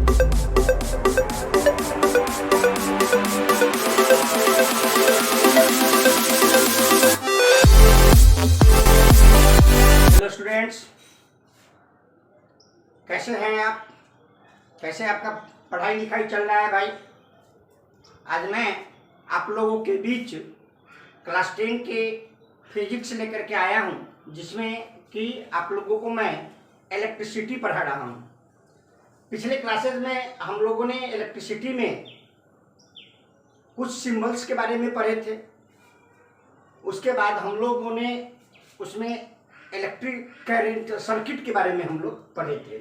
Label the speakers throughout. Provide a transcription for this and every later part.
Speaker 1: Hello students, कैसे हैं आप? कैसे आपका पढ़ाई लिखाई चल रहा है भाई? आज मैं आप लोगों के बीच क्लास 10 के फिजिक्स लेकर के आया हूं, जिसमें कि आप लोगों को मैं इलेक्ट्रिसिटी पढ़ा रहा हूं। पिछले क्लासेस में हम लोगों ने इलेक्ट्रिसिटी में कुछ सिंबल्स के बारे में पढ़े थे। उसके बाद हम लोगों ने उसमें इलेक्ट्रिक करंट सर्किट के बारे में हम लोग पढ़े थे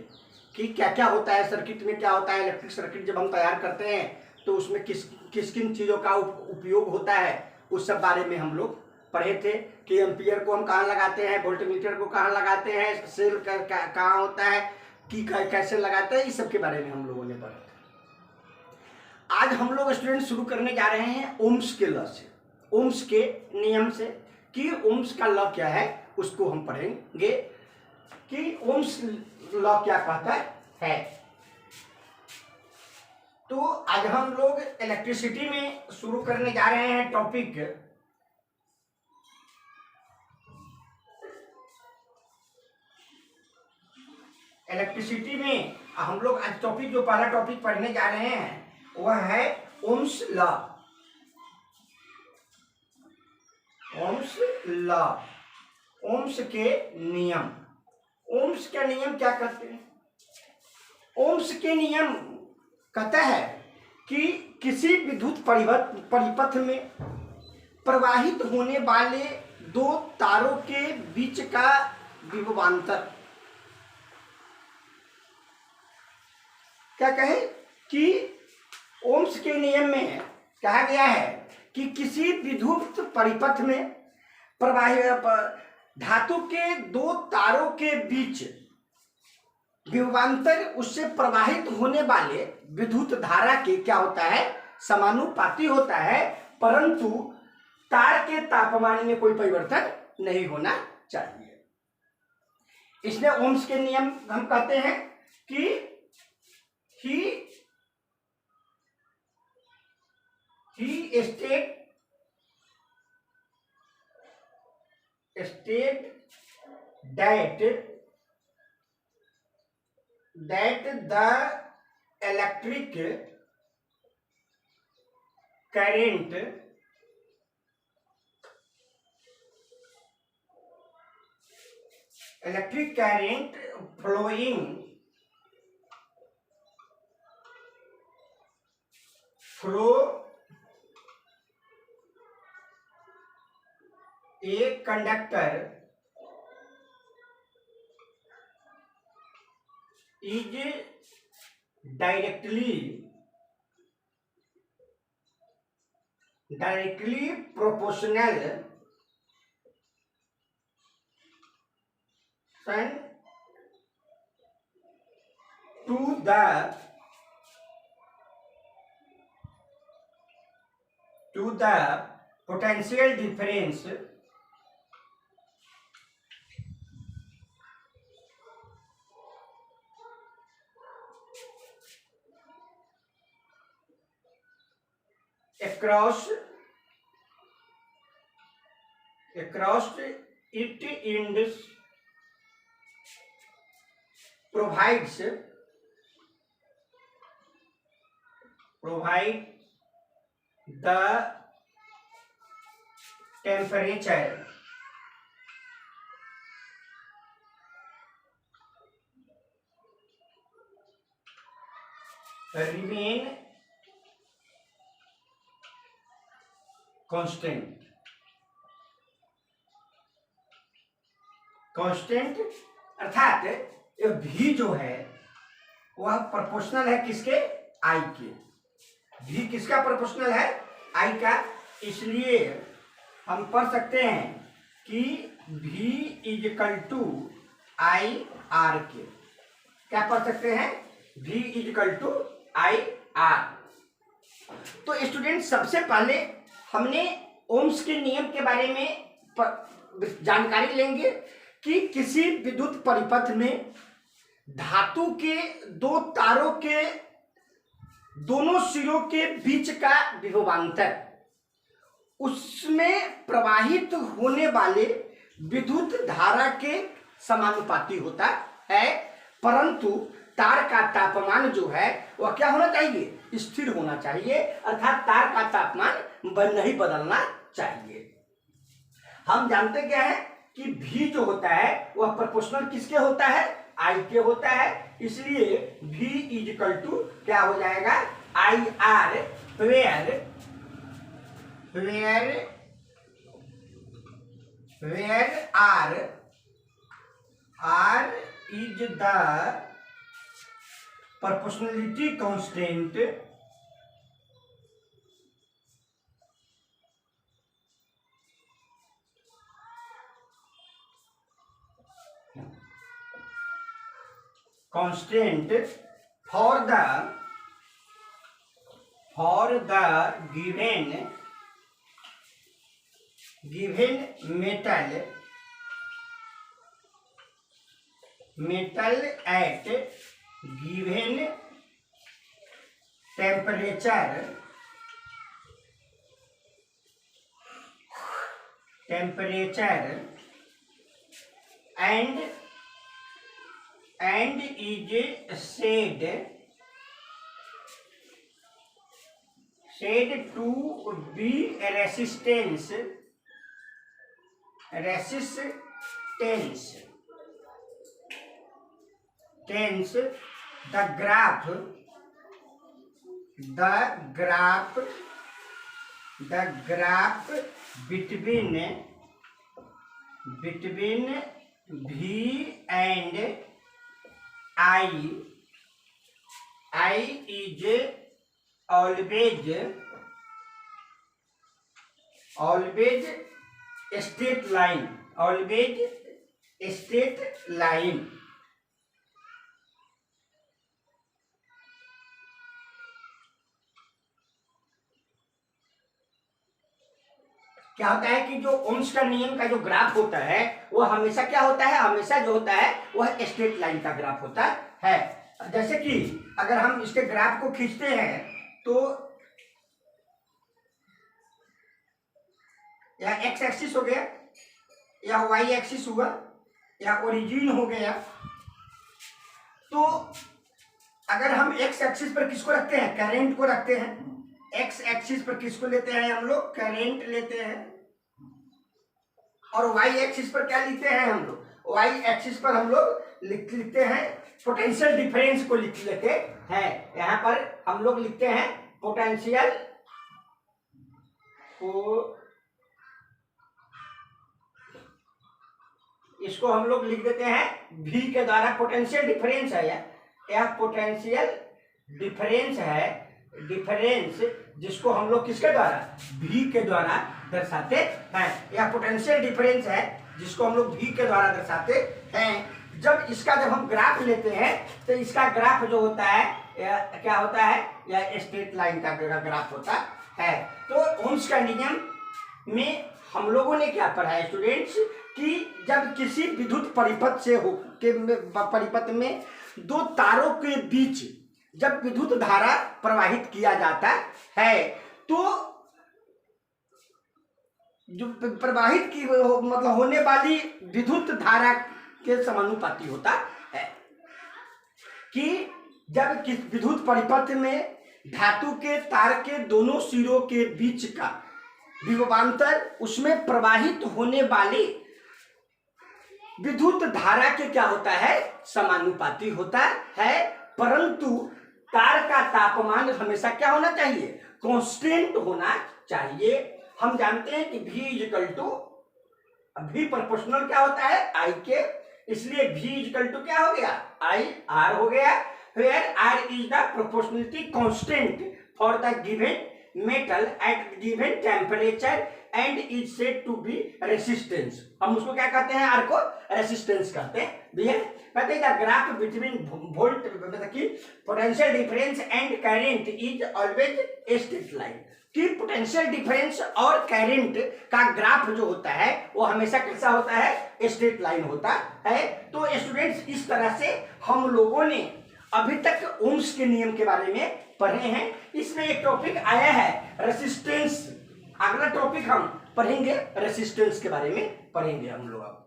Speaker 1: कि क्या क्या होता है सर्किट में, क्या होता है इलेक्ट्रिक सर्किट जब हम तैयार करते हैं तो उसमें किस किन चीज़ों का उपयोग होता है, उस सब बारे में हम लोग पढ़े थे कि एम्पियर को हम कहाँ लगाते हैं, वोल्टमीटर को कहाँ लगाते हैं, सेल कहाँ होता है, कि कैसे लगाते हैं, इस सब के बारे में हम लोगों ने पढ़ा था। आज हम लोग स्टूडेंट शुरू करने जा रहे हैं ओम्स के लॉ से, ओम्स के नियम से, कि ओम्स का लॉ क्या है उसको हम पढ़ेंगे कि ओम्स लॉ क्या कहता है। तो आज हम लोग इलेक्ट्रिसिटी में शुरू करने जा रहे हैं टॉपिक इलेक्ट्रिसिटी में। हम लोग आज टॉपिक जो पहला टॉपिक पढ़ने जा रहे हैं वह है Ohm's law. Ohm's law, Ohm's के नियम। ओम्स के नियम क्या कहते हैं? ओम्स के नियम कहता है कि किसी विद्युत परिपथ में प्रवाहित होने वाले दो तारों के बीच का विभवांतर, क्या कहे कि ओम्स के नियम में कहा गया है कि किसी विद्युत परिपथ में प्रवाहित धातु के दो तारों के बीच विभवांतर उससे प्रवाहित होने वाले विद्युत धारा के क्या होता है, समानुपाती होता है, परंतु तार के तापमान में कोई परिवर्तन नहीं होना चाहिए। इसलिए ओम्स के नियम हम कहते हैं कि he state that the electric current flowing through a conductor is directly proportional to the potential difference across it and provides the temperature remain constant अर्थात भी जो है वह प्रोपोर्शनल है किसके, आई के। भी किसका प्रोपोर्शनल है, आई का। इसलिए हम पढ़ सकते हैं कि भी इजकल टू आई आर के। क्या पढ़ सकते हैं? भी इजकल टू आई आर। तो स्टूडेंट, सबसे पहले हमने ओम्स के नियम के बारे में जानकारी लेंगे कि किसी विद्युत परिपथ में धातु के दो तारों के दोनों सिरों के बीच का विभवांतर उसमें प्रवाहित होने वाले विद्युत धारा के समानुपाती होता है, परंतु तार का तापमान जो है वह क्या होना चाहिए, स्थिर होना चाहिए, अर्थात तार का तापमान नहीं बदलना चाहिए। हम जानते क्या है कि V जो होता है वह प्रोपोर्शनल किसके होता है, I के होता है, इसलिए V इजिकल टू क्या हो जाएगा, IR, where R is the proportionality constant for the given metal at given temperature and is said to be resistance the graph between V and I is always straight line, क्या होता है कि जो ohms का नियम का जो graph होता है वो हमेशा क्या होता है, हमेशा जो होता है वह स्ट्रेट लाइन का ग्राफ होता है। जैसे कि अगर हम इसके ग्राफ को खींचते हैं तो या एक्स एक्सिस हो गया या वाई एक्सिस हुआ या ओरिजिन हो गया, तो अगर हम एक्स एक्सिस पर किसको रखते हैं, करंट को रखते हैं, एक्स एक्सिस पर किसको लेते हैं हम लोग, करंट लेते हैं, और वाई एक्सिस पर क्या लिखते हैं हम लोग, वाई एक्सिस पर हम लोग लिखते हैं पोटेंशियल डिफरेंस को लिख लेते हैं। यहाँ पर हम लोग लिखते हैं पोटेंशियल को, इसको हम लोग लिख देते हैं V के द्वारा, पोटेंशियल डिफरेंस है यह पोटेंशियल डिफरेंस है, डिफरेंस जिसको हम लोग किसके द्वारा, V के द्वारा दर्शाते हैं। यह पोटेंशियल डिफरेंस है जिसको हम लोग V के द्वारा दर्शाते हैं। जब हम ग्राफ लेते हैं तो इसका ग्राफ जो होता है क्या होता है, यह स्ट्रेट लाइन का ग्राफ होता है। तो ओम्स का नियम में हम लोगों ने क्या पढ़ा है स्टूडेंट्स, कि जब किसी विद्युत परिपथ में दो तारों के बीच जब विद्युत धारा प्रवाहित किया जाता है तो जो प्रवाहित की मतलब होने वाली विद्युत धारा के समानुपाती होता है, कि जब किस विद्युत परिपथ में धातु के तार के दोनों सिरों के बीच का विभवांतर उसमें प्रवाहित होने वाली विद्युत धारा के क्या होता है, समानुपाती होता है, परंतु तार का तापमान हमेशा क्या होना चाहिए, कांस्टेंट होना चाहिए। हम जानते हैं कि V is equal to, V proportional क्या होता है I के, इसलिए V इजिकल टू क्या हो गया, I R हो गया, where R is the proportionality constant for the given metal at given temperature and is said to be resistance। हम उसको क्या कहते हैं, R को रेसिस्टेंस कहते हैं। कहते हैं ग्राफ बिटवीन वोल्ट मतलब कि potential difference and current is always a straight line, कि पोटेंशियल डिफरेंस और करंट का ग्राफ जो होता है वो हमेशा कैसा होता है, स्ट्रेट लाइन होता है। तो स्टूडेंट्स इस तरह से हम लोगों ने अभी तक ओम्स के नियम के बारे में पढ़े हैं। इसमें एक टॉपिक आया है रेसिस्टेंस। अगला टॉपिक हम पढ़ेंगे रेसिस्टेंस के बारे में पढ़ेंगे हम लोग। अब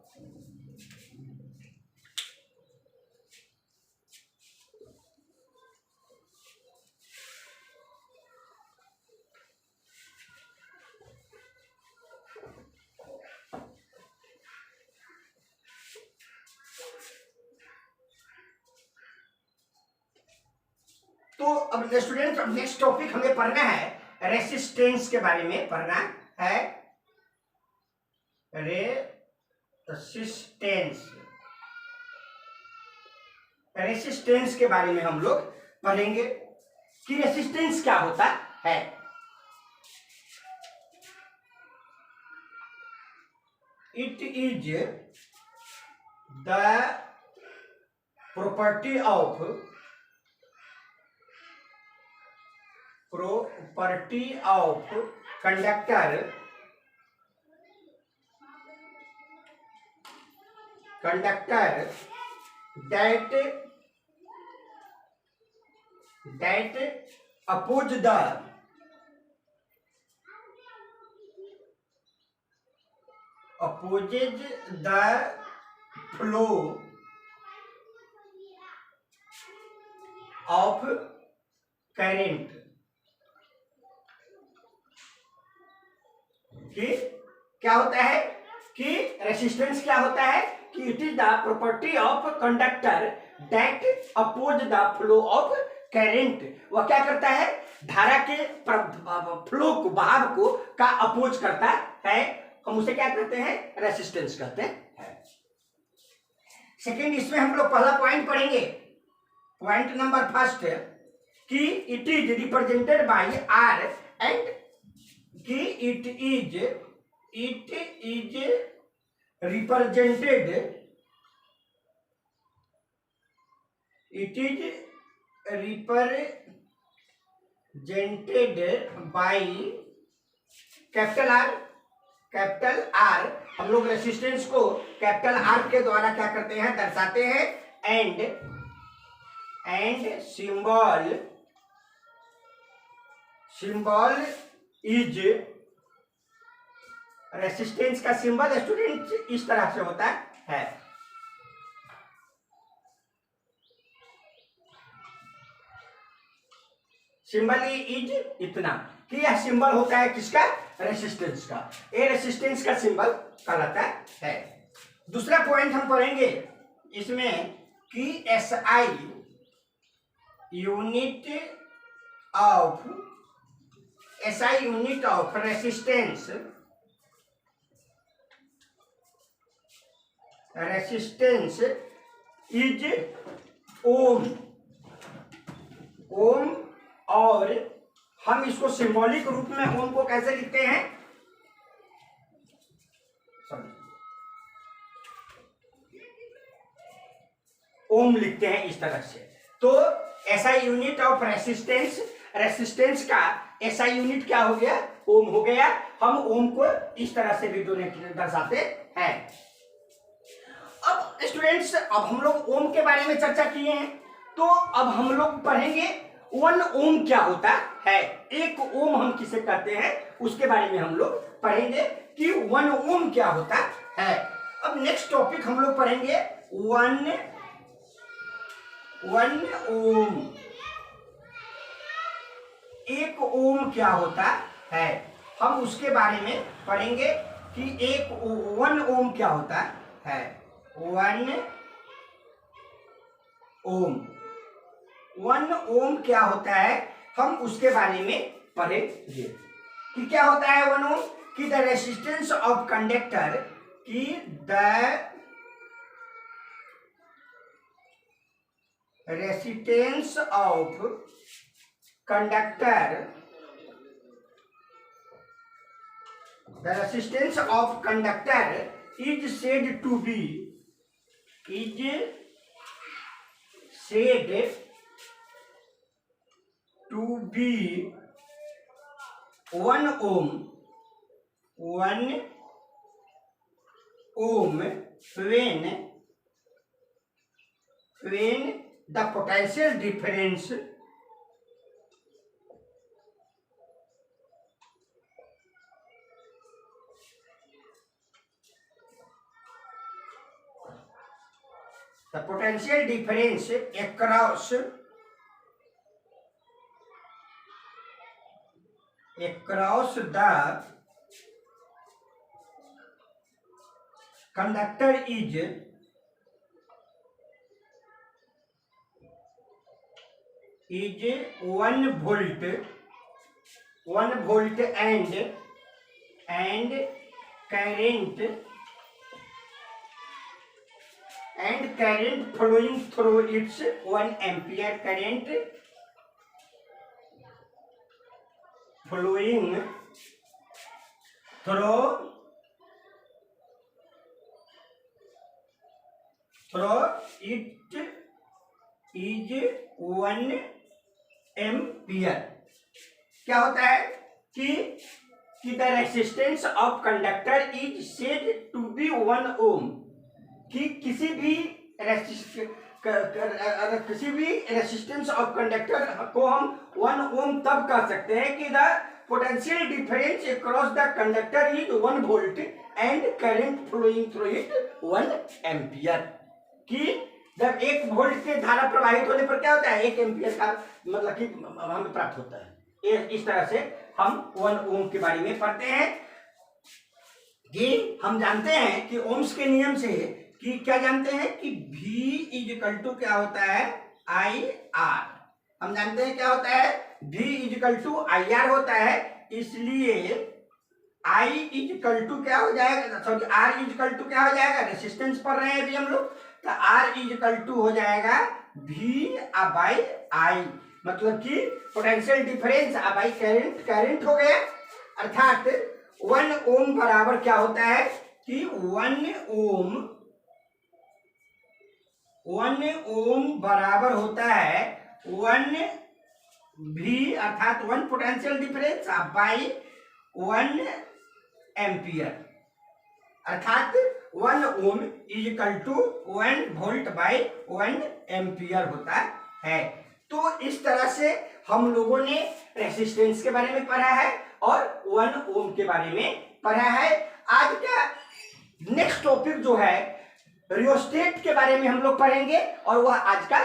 Speaker 1: तो अब स्टूडेंट नेक्स्ट टॉपिक हमें पढ़ना है रेसिस्टेंस के बारे में पढ़ना है। रेसिस्टेंस के बारे में हम लोग पढ़ेंगे कि रेसिस्टेंस क्या होता है। It is the property of conductor that opposes the flow of current। कि क्या होता है कि रेसिस्टेंस क्या होता है कि it is the property of conductor that oppose the flow of current. वह क्या करता है, धारा के फ्लो को, बहाव को का अपोज करता है। हम उसे क्या कहते हैं, रेसिस्टेंस कहते हैं। सेकेंड, इसमें हम लोग पहला पॉइंट पढ़ेंगे, पॉइंट नंबर फर्स्ट, कि it is represented by R and कि it is represented by capital R. हम लोग रेसिस्टेंस को कैपिटल आर के द्वारा क्या करते हैं, दर्शाते हैं। एंड सिंबल इज, रेसिस्टेंस का सिंबल स्टूडेंट इस तरह से होता है। सिंबल इज इतना, कि यह सिंबल होता है किसका, रेसिस्टेंस का। ये रेसिस्टेंस का सिंबल कहलाता है। दूसरा पॉइंट हम पढ़ेंगे इसमें कि SI unit of resistance is ohm. और हम इसको सिंबॉलिक रूप में ओम को कैसे लिखते हैं, ओम लिखते हैं इस तरह से। तो SI यूनिट ऑफ रेसिस्टेंस का SI यूनिट क्या हो गया, ओम हो गया। हम ओम को इस तरह से भी दर्शाते हैं। अब स्टूडेंट्स, अब हम लोग ओम के बारे में चर्चा किए हैं, तो अब हम लोग पढ़ेंगे 1 ओम क्या होता है। 1 ओम हम किसे कहते हैं उसके बारे में हम लोग पढ़ेंगे कि 1 ओम क्या होता है। अब नेक्स्ट टॉपिक हम लोग पढ़ेंगे 1 ओम। 1 ओम क्या होता है, हम उसके बारे में पढ़ेंगे कि 1 ओम क्या होता है। 1 ओम क्या होता है, हम उसके बारे में पढ़ेंगे कि क्या होता है 1 ओम। कि द रेसिस्टेंस ऑफ कंडक्टर, कि the resistance of conductor, is said to be 1 ohm when the potential difference across the conductor is 1 volt and current flowing through its 1 ampere current flowing through it is 1 ampere. क्या होता है कि the resistance of conductor is said to be 1 ohm, कि किसी भी resistance of conductor को हम 1 ओम तब कह सकते हैं कि the potential difference across the conductor is 1 volt and current flowing through it 1 ampere. कि जब 1 वोल्ट की धारा प्रवाहित होने पर क्या होता है, 1 एम्पियर का मतलब कि हमें प्राप्त होता है। इस तरह से हम 1 ओम के बारे में पढ़ते हैं कि हम जानते हैं कि ओम्स के नियम से कि क्या जानते हैं कि V इक्वल टू क्या होता है, IR। हम जानते हैं क्या होता है, V इक्वल टू IR होता है। इसलिए I इक्वल टू क्या हो जाएगा, सॉरी R इक्वल टू क्या हो जाएगा, रेसिस्टेंस पढ़ रहे हैं अभी हम लोग, तो R इक्वल टू हो जाएगा V बाई I, मतलब कि पोटेंशियल डिफरेंस बाई करंट हो गया। अर्थात 1 ओम बराबर क्या होता है कि 1 ओम बराबर होता है 1 V अर्थात 1 पोटेंशियल डिफरेंस बाई 1 एम्पियर, अर्थात 1 ohm equal to 1 volt by 1 ampere होता है। तो इस तरह से हम लोगों ने रेसिस्टेंस के बारे में पढ़ा है और 1 ओम के बारे में पढ़ा है। आज का नेक्स्ट टॉपिक जो है रियोस्टेट के बारे में हम लोग पढ़ेंगे और वह आज का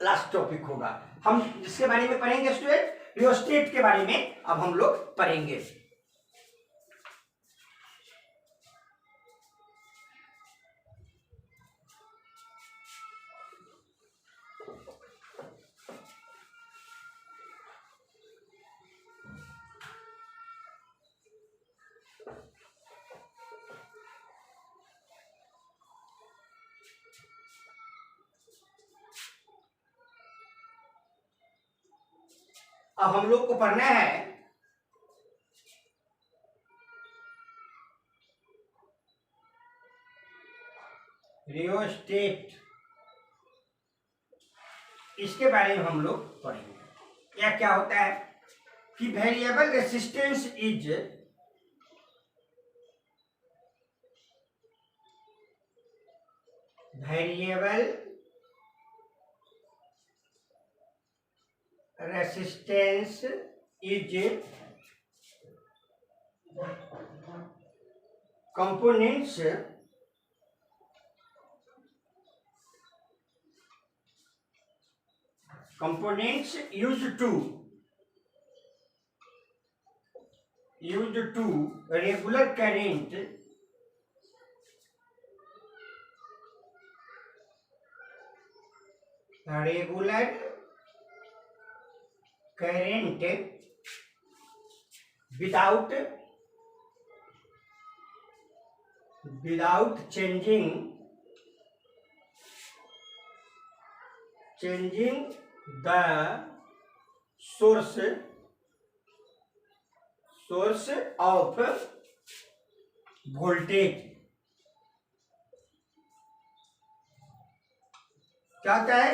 Speaker 1: लास्ट टॉपिक होगा। हम जिसके बारे में पढ़ेंगे स्टूडेंट, रियोस्टेट के बारे में अब हम लोग पढ़ेंगे। अब हम लोग को पढ़ना है रियोस्टेट, इसके बारे में हम लोग पढ़ेंगे। यह क्या होता है कि variable resistance is components used to regular current without changing the source of voltage। क्या होता है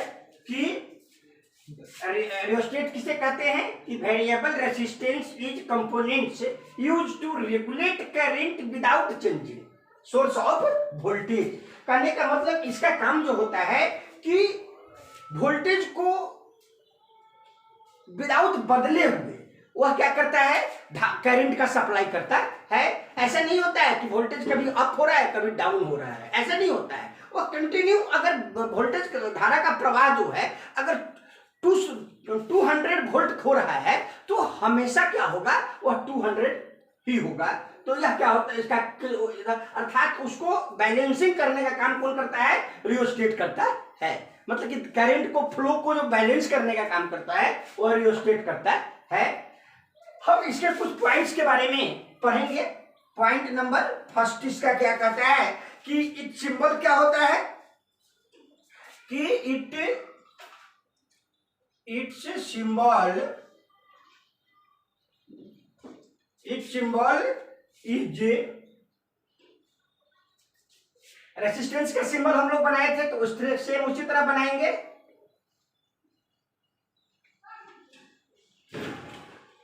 Speaker 1: कि रियोस्टेट किसे कहते हैं कि variable resistance is components used to regulate current without changing source of voltage. कहने का मतलब इसका काम जो होता है कि वोल्टेज को विदाउट बदले हुए वह क्या करता है, करंट का सप्लाई करता है। ऐसा नहीं होता है कि वोल्टेज कभी अप हो रहा है कभी डाउन हो रहा है, ऐसा नहीं होता है। वह कंटिन्यू, अगर वोल्टेज धारा का प्रवाह जो है अगर 200 वोल्ट खो रहा है तो हमेशा क्या होगा, वह 200 ही होगा। तो यह क्या होता है, इसका अर्थात उसको बैलेंसिंग करने का काम कौन करता है, रियोस्टेट करता है। मतलब कि करंट को, फ्लो को जो बैलेंस करने का काम करता है वह रियोस्टेट करता है। हम इसके कुछ पॉइंट्स के बारे में पढ़ेंगे। पॉइंट नंबर फर्स्ट इसका क्या कहता है कि इट सिंबल क्या होता है कि इट्स सिंबल इज, रेसिस्टेंस का सिंबल हम लोग बनाए थे तो उस सेम उसी तरह बनाएंगे।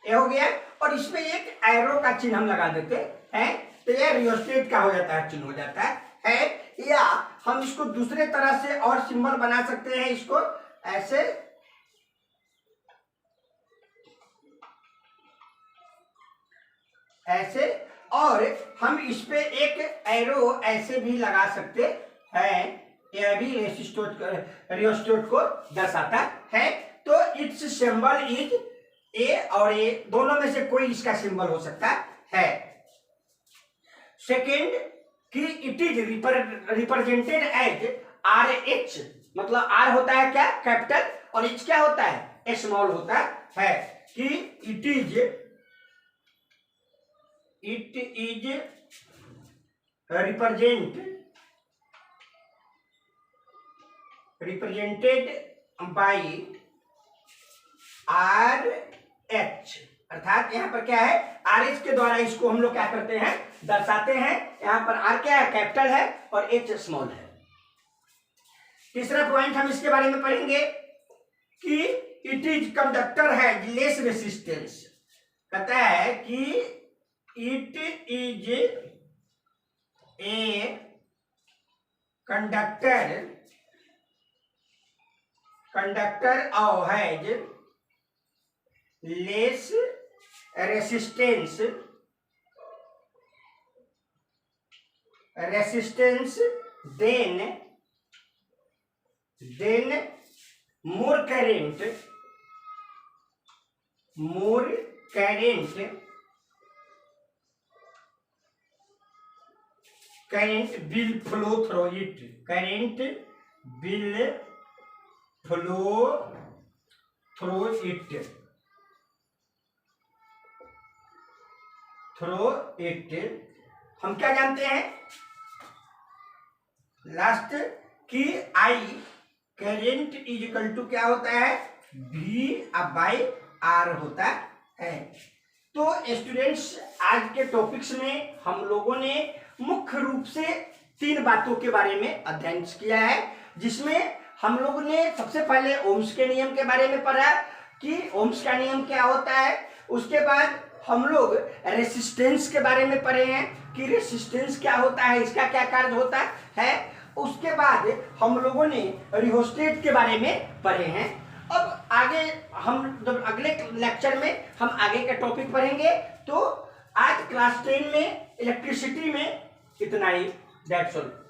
Speaker 1: ये हो गया, और इसमें एक एरो का चिन्ह हम लगा देते हैं तो ये रियोस्टेट का हो जाता है, चिन्ह हो जाता है। या हम इसको दूसरे तरह से और सिंबल बना सकते हैं, इसको ऐसे, और हम इस पे एक एरो ऐसे भी लगा सकते हैं, यह भी रियोस्टेट को दर्शाता है। तो इट्स सिंबल इज ए, और ए दोनों में से कोई इसका सिंबल हो सकता है। सेकेंड कि it is represented as R H, मतलब आर होता है क्या, कैपिटल, और एच क्या होता है, स्मॉल होता है। कि it is represented by R H, अर्थात यहाँ पर क्या है, आर एच के द्वारा इसको हम लोग क्या करते हैं, दर्शाते हैं। यहाँ पर आर क्या है, कैपिटल है, और एच स्मॉल है। तीसरा पॉइंट हम इसके बारे में पढ़ेंगे कि इट इज कंडक्टर है लेस रेसिस्टेंस, कहता है कि इट इज ए कंडक्टर और has less resistance then more current will flow through it. Current will flow through it. हम क्या जानते हैं लास्ट कि I current is equal to क्या होता है, V बाई आर होता है। तो स्टूडेंट्स, आज के टॉपिक्स में हम लोगों ने मुख्य रूप से 3 बातों के बारे में अध्ययन किया है, जिसमें हम लोगों ने सबसे पहले ओम्स के नियम के बारे में पढ़ा कि ओम्स का नियम क्या होता है। उसके बाद हम लोग रेसिस्टेंस के बारे में पढ़े हैं कि रेसिस्टेंस क्या होता है, इसका क्या कार्य होता है। उसके बाद हम लोगों ने रियोस्टेट के बारे में पढ़े हैं। अब आगे हम जब अगले लेक्चर में हम आगे का टॉपिक पढ़ेंगे। तो आज क्लास 10 में इलेक्ट्रिसिटी में इतना ही। That's all.